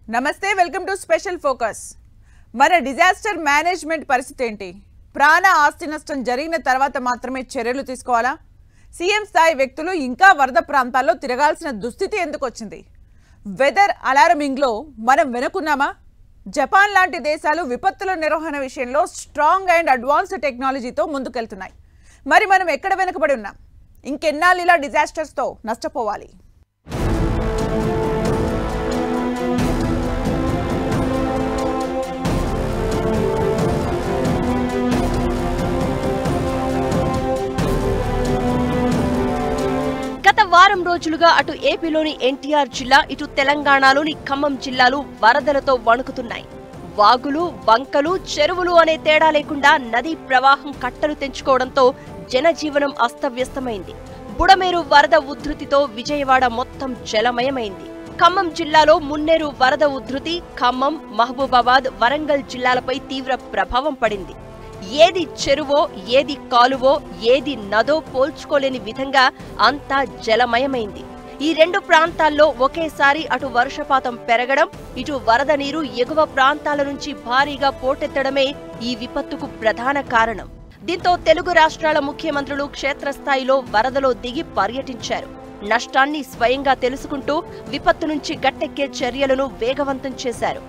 నమస్తే welcome to special focus. మన disaster management పరిస్థితి ఏంటి? ప్రాణ ఆస్తి నష్టం జరిగిన తర్వాత మాత్రమే చర్యలు తీసుకోవాలా? సీఎం స్థాయి వ్యక్తులు ఇంకా వరద ప్రాంతాల్లో తిరగాల్సిన దుస్థితి ఎందుకు వచ్చింది? వెదర్ అలారమింగ్లో మనం వెనుకున్నామా? జపాన్ లాంటి దేశాలు విపత్తుల నిర్వహణ విషయంలో స్ట్రాంగ్ అండ్ అడ్వాన్స్డ్ టెక్నాలజీతో ముందుకెళ్తున్నాయి. మరి మనం ఎక్కడ వెనుకబడి ఉన్నాం? ఇంకెన్నాళ్ళు ఇలా డిజాస్టర్స్తో నష్టపోవాలి? గత వారం రోజులుగా అటు ఏపీలోని ఎన్టీఆర్ జిల్లా, ఇటు తెలంగాణలోని ఖమ్మం జిల్లాలు వరదలతో వణుకుతున్నాయి. వాగులు, వంకలు, చెరువులు అనే తేడా లేకుండా నదీ ప్రవాహం కట్టలు తెంచుకోవడంతో జనజీవనం అస్తవ్యస్తమైంది. బుడమేరు వరద ఉధృతితో విజయవాడ మొత్తం జలమయమైంది. ఖమ్మం జిల్లాలో మున్నేరు వరద ఉధృతి ఖమ్మం, మహబూబాబాద్, వరంగల్ జిల్లాలపై తీవ్ర ప్రభావం పడింది. ఏది చెరువో, ఏది కాలువో, ఏది నదో పోల్చుకోలేని విధంగా అంతా జలమయమైంది. ఈ రెండు ప్రాంతాల్లో ఒకేసారి అటు వర్షపాతం పెరగడం, ఇటు వరద నీరు ఎగువ ప్రాంతాల నుంచి భారీగా పోటెత్తడమే ఈ విపత్తుకు ప్రధాన కారణం. దీంతో తెలుగు రాష్ట్రాల ముఖ్యమంత్రులు క్షేత్రస్థాయిలో వరదలో దిగి పర్యటించారు. నష్టాన్ని స్వయంగా తెలుసుకుంటూ విపత్తు నుంచి గట్టెక్కే చర్యలను వేగవంతం చేశారు.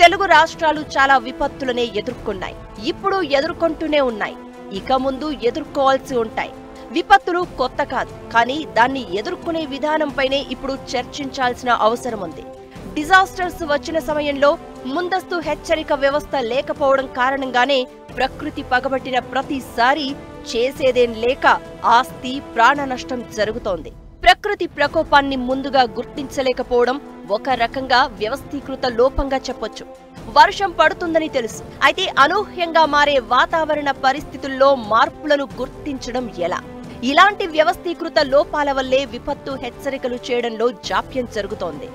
తెలుగు రాష్ట్రాలు చాలా విపత్తులనే ఎదుర్కొన్నాయి, ఇప్పుడు ఎదుర్కొంటూనే ఉన్నాయి, ఇక ముందు ఎదుర్కోవాల్సి ఉంటాయి. విపత్తులు కొత్త కాదు, కానీ దాన్ని ఎదుర్కొనే విధానంపైనే ఇప్పుడు చర్చించాల్సిన అవసరం ఉంది. డిజాస్టర్స్ వచ్చిన సమయంలో ముందస్తు హెచ్చరిక వ్యవస్థ లేకపోవడం కారణంగానే ప్రకృతి పగబట్టిన ప్రతిసారి చేసేదేం లేక ఆస్తి, ప్రాణ నష్టం జరుగుతోంది. ప్రకృతి ప్రకోపాన్ని ముందుగా గుర్తించలేకపోవడం ఒక రకంగా వ్యవస్థీకృత లోపంగా చెప్పొచ్చు. వర్షం పడుతుందని తెలుసు, అయితే అనూహ్యంగా మారే వాతావరణ పరిస్థితుల్లో మార్పులను గుర్తించడం ఎలా? ఇలాంటి వ్యవస్థీకృత లోపాల వల్లే విపత్తు హెచ్చరికలు చేయడంలో జాప్యం జరుగుతోంది.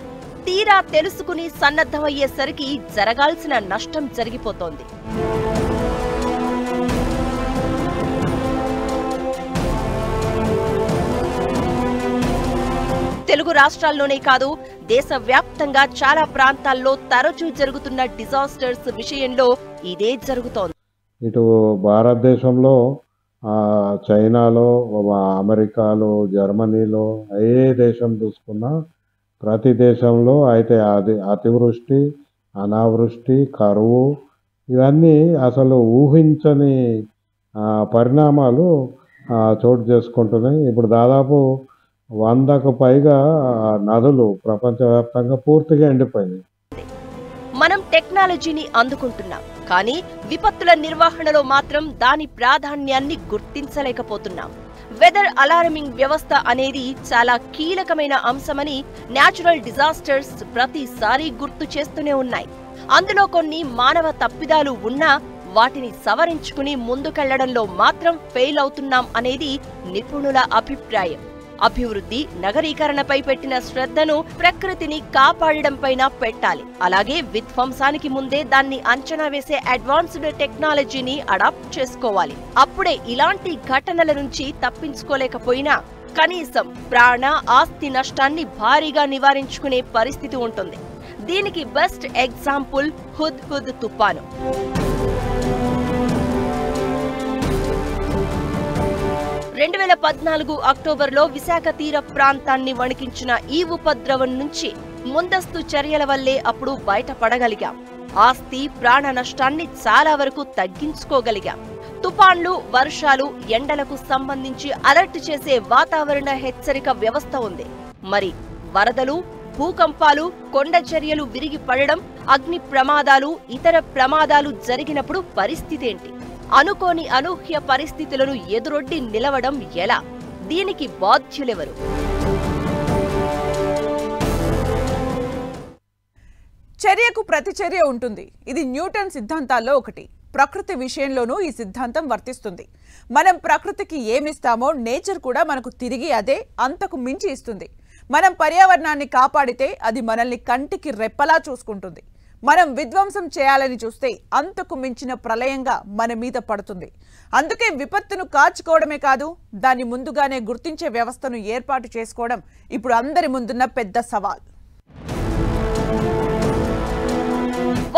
తీరా తెలుసుకుని సన్నద్ధమయ్యేసరికి జరగాల్సిన నష్టం జరిగిపోతోంది. తెలుగు రాష్ట్రాల్లోనే కాదు, దేశవ్యాప్తంగా చాలా ప్రాంతాల్లో తరచూ జరుగుతున్న డిజాస్టర్స్ విషయంలో ఇదే జరుగుతోంది. ఇటు భారతదేశంలో, చైనాలో, అమెరికాలో, జర్మనీలో, ఏ దేశం చూసుకున్నా ప్రతి దేశంలో అయితే అతివృష్టి, అనావృష్టి, కరువు, ఇవన్నీ అసలు ఊహించని పరిణామాలు చోటు చేసుకుంటున్నాయి. ఇప్పుడు దాదాపు 100కు పైగా నదులు ప్రపంచవ్యాప్తంగా పూర్తిగా ఎండిపోయినాయి. మనం టెక్నాలజీని అందుకుంటున్నాం, కానీ విపత్తుల నిర్వహణలో మాత్రం దాని ప్రాధాన్యాన్ని గుర్తించలేకపోతున్నాం. వెదర్ అలారమింగ్ వ్యవస్థ అనేది చాలా కీలకమైన అంశమని న్యాచురల్ డిజాస్టర్స్ ప్రతిసారి గుర్తు చేస్తూనే ఉన్నాయి. అందులో కొన్ని మానవ తప్పిదాలు ఉన్నా వాటిని సవరించుకుని ముందుకెళ్లడంలో మాత్రం ఫెయిల్ అవుతున్నాం అనేది నిపుణుల అభిప్రాయం. అభివృద్ధి, నగరీకరణపై పెట్టిన శ్రద్ధను ప్రకృతిని కాపాడడంపైన పెట్టాలి. అలాగే విధ్వంసానికి ముందే దాన్ని అంచనా వేసే అడ్వాన్స్డ్ టెక్నాలజీని అడాప్ట్ చేసుకోవాలి. అప్పుడే ఇలాంటి ఘటనల నుంచి తప్పించుకోలేకపోయినా కనీసం ప్రాణ, ఆస్తి నష్టాన్ని భారీగా నివారించుకునే పరిస్థితి ఉంటుంది. దీనికి బెస్ట్ ఎగ్జాంపుల్ హుద్ తుఫాను. అక్టోబర్లో విశాఖ తీర ప్రాంతాన్ని వణికించిన ఈ ఉపద్రవం నుంచి ముందస్తు చర్యల వల్లే అప్పుడు బయటపడగలిగాం. ఆస్తి, ప్రాణ నష్టాన్ని చాలా వరకు తగ్గించుకోగలిగాం. తుఫాన్లు, వర్షాలు, ఎండలకు సంబంధించి అలర్ట్ చేసే వాతావరణ హెచ్చరిక వ్యవస్థ ఉంది. మరి వరదలు, భూకంపాలు, కొండ చర్యలు విరిగి పడడం, అగ్ని ప్రమాదాలు, ఇతర ప్రమాదాలు జరిగినప్పుడు పరిస్థితి ఏంటి? అనుకోని అనూహ్య పరిస్థితులను ఎదురొడ్డి నిలవడం ఎలా? దీనికి బాధ్యులెవరు? చర్యకు ప్రతిచర్య ఉంటుంది. ఇది న్యూటన్ సిద్ధాంతాల్లో ఒకటి. ప్రకృతి విషయంలోనూ ఈ సిద్ధాంతం వర్తిస్తుంది. మనం ప్రకృతికి ఏమిస్తామో నేచర్ కూడా మనకు తిరిగి అదే అంతకు మించి ఇస్తుంది. మనం పర్యావరణాన్ని కాపాడితే అది మనల్ని కంటికి రెప్పలా చూసుకుంటుంది. మనం విధ్వంసం చేయాలని చూస్తే అంతకు మించిన ప్రళయంగా మన మీద పడుతుంది. అందుకే విపత్తును కాచుకోవడమే కాదు, దాన్ని ముందుగానే గుర్తించే వ్యవస్థను ఏర్పాటు చేసుకోవడం ఇప్పుడు అందరి ముందున్న పెద్ద సవాల్.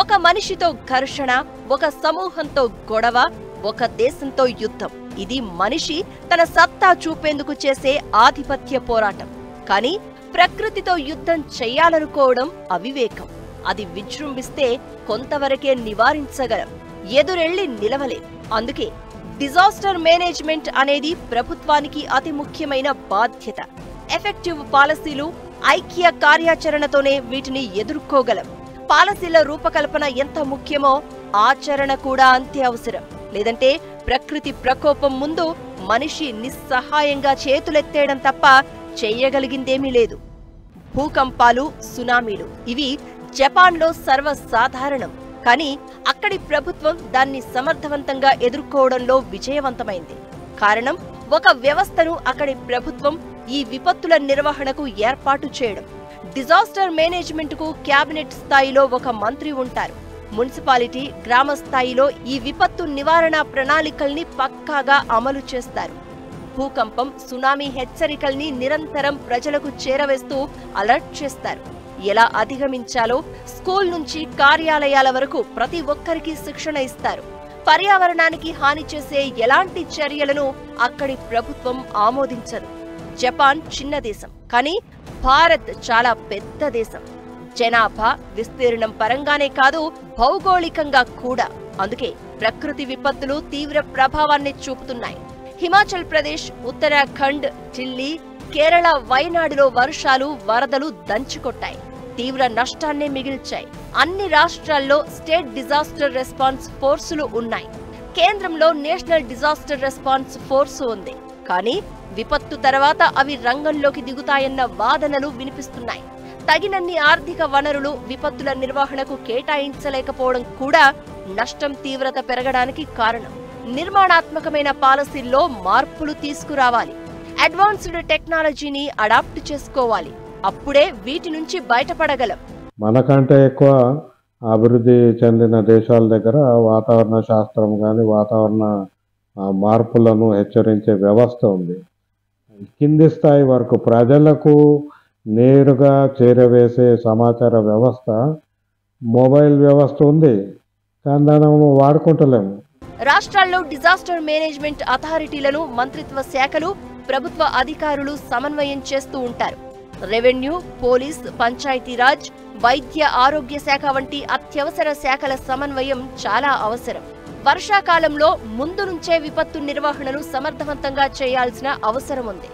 ఒక మనిషితో ఘర్షణ, ఒక సమూహంతో గొడవ, ఒక దేశంతో యుద్ధం. ఇది మనిషి తన సత్తా చూపేందుకు చేసే ఆధిపత్య పోరాటం. కానీ ప్రకృతితో యుద్ధం చెయ్యాలనుకోవడం అవివేకం. అది విజృంభిస్తే కొంతవరకే నివారించగలం, ఎదురెళ్లి నిలవలేం. అందుకే డిజాస్టర్ మేనేజ్మెంట్ అనేది ప్రభుత్వానికి అతి ముఖ్యమైన బాధ్యత. ఎఫెక్టివ్ పాలసీలు, ఐక్య కార్యాచరణతోనే వీటిని ఎదుర్కోగలం. పాలసీల రూపకల్పన ఎంత ముఖ్యమో ఆచరణ కూడా అంతే అవసరం. లేదంటే ప్రకృతి ప్రకోపం ముందు మనిషి నిస్సహాయంగా చేతులెత్తేయడం తప్ప చెయ్యగలిగిందేమీ లేదు. భూకంపాలు, సునామీలు ఇవి జపాన్లో సర్వసాధారణం. కానీ అక్కడి ప్రభుత్వం దాన్ని సమర్థవంతంగా ఎదుర్కోవడంలో విజయవంతమైంది. కారణం, ఒక వ్యవస్థను అక్కడి ప్రభుత్వం ఈ విపత్తుల నిర్వహణకు ఏర్పాటు చేయడం. డిజాస్టర్ మేనేజ్మెంట్ కు క్యాబినెట్ స్థాయిలో ఒక మంత్రి ఉంటారు. మున్సిపాలిటీ, గ్రామ స్థాయిలో ఈ విపత్తు నివారణ ప్రణాళికల్ని పక్కాగా అమలు చేస్తారు. భూకంపం, సునామీ హెచ్చరికల్ని నిరంతరం ప్రజలకు చేరవేస్తూ అలర్ట్ చేస్తారు. ఎలా అధిగమించాలో స్కూల్ నుంచి కార్యాలయాల వరకు ప్రతి ఒక్కరికి శిక్షణ ఇస్తారు. పర్యావరణానికి హాని చేసే ఎలాంటి చర్యలను అక్కడి ప్రభుత్వం ఆమోదించదు. జపాన్ చిన్న దేశం, కానీ భారత్ చాలా పెద్ద దేశం. జనాభా, విస్తీర్ణం పరంగానే కాదు, భౌగోళికంగా కూడా. అందుకే ప్రకృతి విపత్తులు తీవ్ర ప్రభావాన్ని చూపుతున్నాయి. హిమాచల్ ప్రదేశ్, ఉత్తరాఖండ్, ఢిల్లీ, కేరళ, వైనాడులో వర్షాలు, వరదలు దంచుకొట్టాయి. తీవ్ర నష్టాన్నే మిగిల్చాయి. అన్ని రాష్ట్రాల్లో స్టేట్ డిజాస్టర్ రెస్పాన్స్ ఫోర్సులు ఉన్నాయి. కేంద్రంలో నేషనల్ డిజాస్టర్ రెస్పాన్స్ ఫోర్సు ఉంది. కానీ విపత్తు తర్వాత అవి రంగంలోకి దిగుతాయన్న వాదనలు వినిపిస్తున్నాయి. తగినన్ని ఆర్థిక వనరులు విపత్తుల నిర్వహణకు కేటాయించలేకపోవడం కూడా నష్టం తీవ్రత పెరగడానికి కారణం. నిర్మాణాత్మకమైన పాలసీల్లో మార్పులు తీసుకురావాలి. అడ్వాన్స్డ్ టెక్నాలజీని అడాప్ట్ చేసుకోవాలి. అప్పుడే వీటి నుంచి బయటపడగలం. మనకంటే ఎక్కువ అభివృద్ధి చెందిన దేశాల దగ్గర వాతావరణ శాస్త్రం కానీ వాతావరణ మార్పులను హెచ్చరించే వ్యవస్థ ఉంది. కింది స్థాయి వరకు ప్రజలకు నేరుగా చేరవేసే సమాచార వ్యవస్థ, మొబైల్ వ్యవస్థ ఉంది. కానీ దాన్ని వాడుకుంటలేము. రాష్ట్రాల్లో డిజాస్టర్ మేనేజ్మెంట్ అథారిటీలను మంత్రిత్వ శాఖలు, ప్రభుత్వ అధికారులు సమన్వయం చేస్తూ ఉంటారు. రెవెన్యూ, పోలీస్, పంచాయతీరాజ్, వైద్య ఆరోగ్య శాఖ వంటి అత్యవసర శాఖల సమన్వయం చాలా అవసరం. వర్షాకాలంలో ముందు నుంచే విపత్తు నిర్వహణను సమర్థవంతంగా చేయాల్సిన అవసరం ఉంది.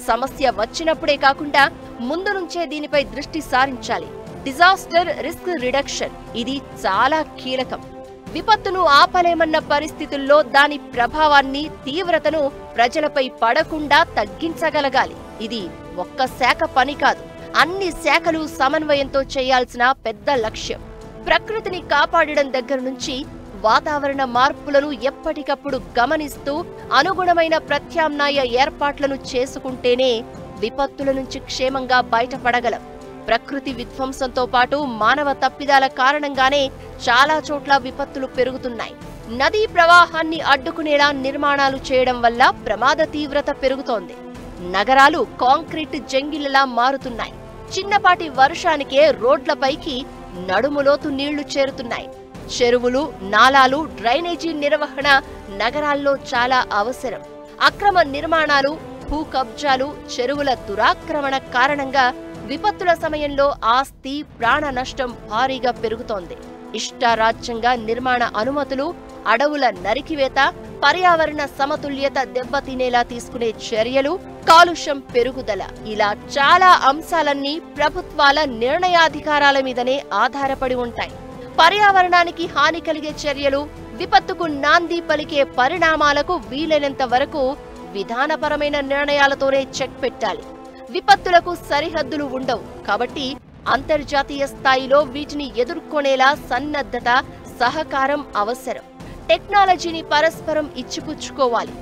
సమస్య వచ్చినప్పుడే కాకుండా ముందు నుంచే దీనిపై దృష్టి సారించాలి. డిజాస్టర్ రిస్క్ రిడక్షన్ ఇది చాలా కీలకం. విపత్తును ఆపలేమన్న పరిస్థితుల్లో దాని ప్రభావాన్ని, తీవ్రతను ప్రజలపై పడకుండా తగ్గించగలగాలి. ఇది ఒక్క శాఖ పని కాదు, అన్ని శాఖలు సమన్వయంతో చేయాల్సిన పెద్ద లక్ష్యం. ప్రకృతిని కాపాడడం దగ్గర నుంచి వాతావరణ మార్పులను ఎప్పటికప్పుడు గమనిస్తూ అనుగుణమైన ప్రత్యామ్నాయ ఏర్పాట్లను చేసుకుంటేనే విపత్తుల నుంచి క్షేమంగా బయటపడగలం. ప్రకృతి విధ్వంసంతో పాటు మానవ తప్పిదాల కారణంగానే చాలా చోట్ల విపత్తులు పెరుగుతున్నాయి. నదీ ప్రవాహాన్ని అడ్డుకునేలా నిర్మాణాలు చేయడం వల్ల ప్రమాద తీవ్రత పెరుగుతోంది. నగరాలు కాంక్రీట్ జంగిళ్లలా మారుతున్నాయి. చిన్నపాటి వర్షానికే రోడ్లపైకి నడుములోతు నీళ్లు చేరుతున్నాయి. చెరువులు, నాలాలు, డ్రైనేజీ నిర్వహణ నగరాల్లో చాలా అవసరం. అక్రమ నిర్మాణాలు, భూ కబ్జాలు, చెరువుల దురాక్రమణ కారణంగా విపత్తుల సమయంలో ఆస్తి, ప్రాణ నష్టం భారీగా పెరుగుతోంది. ఇష్టారాజ్యంగా నిర్మాణ అనుమతులు, అడవుల నరికివేత, పర్యావరణ సమతుల్యత దెబ్బతినేలా తీసుకునే చర్యలు, కాలుష్యం పెరుగుదల, ఇలా చాలా అంశాలన్నీ ప్రభుత్వాల నిర్ణయాధికారాల మీదనే ఆధారపడి ఉంటాయి. పర్యావరణానికి హాని కలిగే చర్యలు, విపత్తుకు నాంది పలికే పరిణామాలకు వీలైనంత వరకు విధానపరమైన నిర్ణయాలతోనే చెక్ పెట్టాలి. విపత్తులకు సరిహద్దులు ఉండవు కాబట్టి అంతర్జాతీయ స్థాయిలో వీటిని ఎదుర్కొనేలా సన్నద్ధత, సహకారం అవసరం. టెక్నాలజీని పరస్పరం ఇచ్చిపుచ్చుకోవాలి.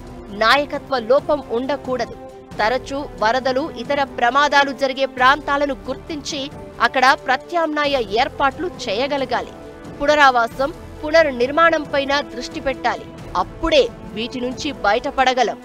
నాయకత్వ లోపం ఉండకూడదు. తరచూ వరదలు, ఇతర ప్రమాదాలు జరిగే ప్రాంతాలను గుర్తించి అక్కడ ప్రత్యామ్నాయ ఏర్పాట్లు చేయగలగాలి. పునరావాసం, పునర్నిర్మాణంపైన దృష్టి పెట్టాలి. అప్పుడే వీటి నుంచి బయటపడగలం.